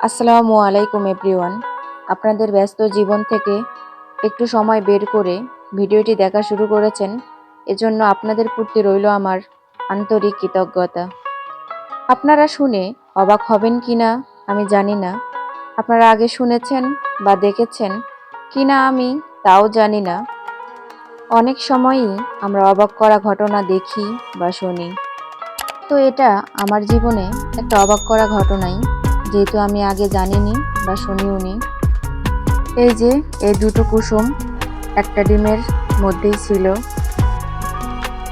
আসসালামু আলাইকুম এভরিওয়ান। আপনাদের ব্যস্ত জীবন থেকে একটু সময় বের করে ভিডিওটি দেখা শুরু করেছেন, এজন্য আপনাদের প্রতি রইল আমার আন্তরিক কৃতজ্ঞতা। আপনারা শুনে অবাক হবেন কিনা আমি জানি না, আপনারা আগে শুনেছেন বা দেখেছেন কিনা আমি তাও জানি না। অনেক সময়ই আমরা অবাক করা ঘটনা দেখি বা শুনি। তো এটা আমার জীবনে একটা অবাক করা ঘটনাই, যেহেতু আমি আগে জানিনি বা শুনিওনি। এই যে এই দুটো কুসুম একটা ডিমের মধ্যেই ছিল,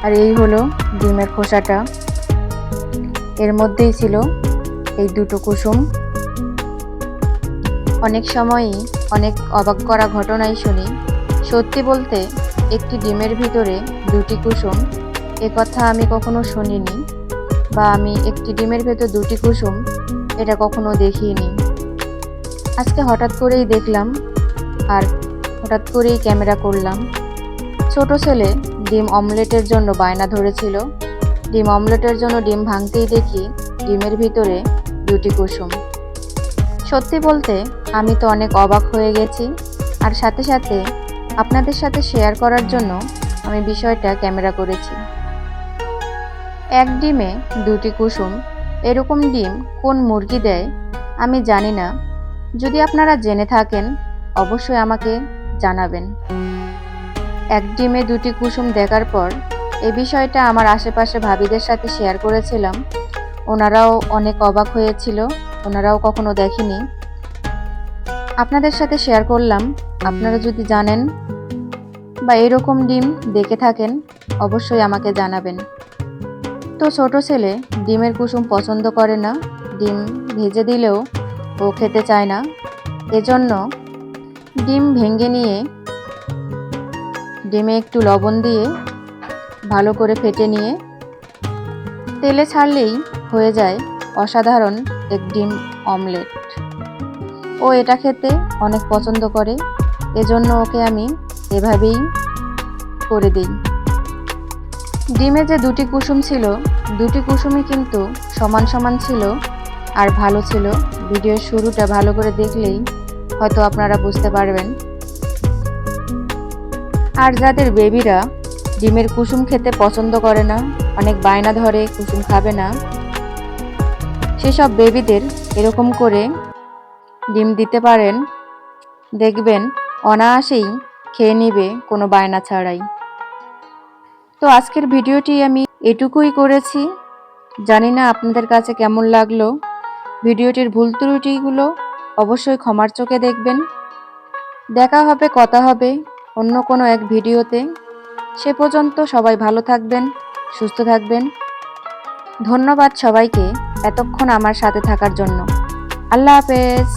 আর এই হলো ডিমের খোসাটা, এর মধ্যেই ছিল এই দুটো কুসুম। অনেক সময়ই অনেক অবাক করা ঘটনাই শুনি। সত্যি বলতে একটি ডিমের ভিতরে দুটি কুসুম, এ কথা আমি কখনো শুনিনি, বা আমি একটি ডিমের ভেতর দুটি কুসুম এটা কখনো দেখিনি। আজকে হঠাৎ করেই দেখলাম আর হঠাৎ করেই ক্যামেরা করলাম। ছোট ছেলে ডিম অমলেটের জন্য বায়না ধরেছিল। ডিম অমলেটের জন্য ডিম ভাঙতেই দেখি ডিমের ভিতরে দুটি কুসুম। সত্যি বলতে আমি তো অনেক অবাক হয়ে গেছি, আর সাথে সাথে আপনাদের সাথে শেয়ার করার জন্য আমি বিষয়টা ক্যামেরা করেছি। এক ডিমে দুটি কুসুম, এরকম ডিম কোন মুরগি দেয় আমি জানি না। যদি আপনারা জেনে থাকেন অবশ্যই আমাকে জানাবেন। এক ডিমে দুটি কুসুম দেখার পর এই বিষয়টা আমার আশেপাশে ভাবিদের সাথে শেয়ার করেছিলাম। ওনারাও অনেক অবাক হয়েছিল, ওনারাও কখনো দেখেনি। আপনাদের সাথে শেয়ার করলাম। আপনারা যদি জানেন বা এরকম ডিম দেখে থাকেন অবশ্যই আমাকে জানাবেন। তো ছোট ছেলে ডিমের কুসুম পছন্দ করে না, ডিম ভেজে দিলেও ও খেতে চায় না। এজন্য ডিম ভেঙে নিয়ে ডিমে একটু লবণ দিয়ে ভালো করে ফেটে নিয়ে তেলে ছাড়লেই হয়ে যায় অসাধারণ এক ডিম অমলেট। ও এটা খেতে অনেক পছন্দ করে, এজন্য ওকে আমি এভাবেই করে দিই। ডিমে যে দুটি কুসুম ছিল, দুটি কুসুমই কিন্তু সমান সমান ছিল আর ভালো ছিল। ভিডিওর শুরুটা ভালো করে দেখলেই হয়তো আপনারা বুঝতে পারবেন। আর যাদের বেবিরা ডিমের কুসুম খেতে পছন্দ করে না, অনেক বায়না ধরে কুসুম খাবে না, সেসব বেবিদের এরকম করে ডিম দিতে পারেন, দেখবেন অনায়াসেই খেয়ে নেবে কোনো বায়না ছাড়াই। তো আজকের ভিডিওটি আমি এটুকুই করেছি। জানি না আপনাদের কাছে কেমন লাগলো। ভিডিওটির ভুল ত্রুটিগুলো অবশ্যই ক্ষমার চোখে দেখবেন। দেখা হবে, কথা হবে অন্য কোনো এক ভিডিওতে। সে পর্যন্ত সবাই ভালো থাকবেন, সুস্থ থাকবেন। ধন্যবাদ সবাইকে এতক্ষণ আমার সাথে থাকার জন্য। আল্লাহ হাফেজ।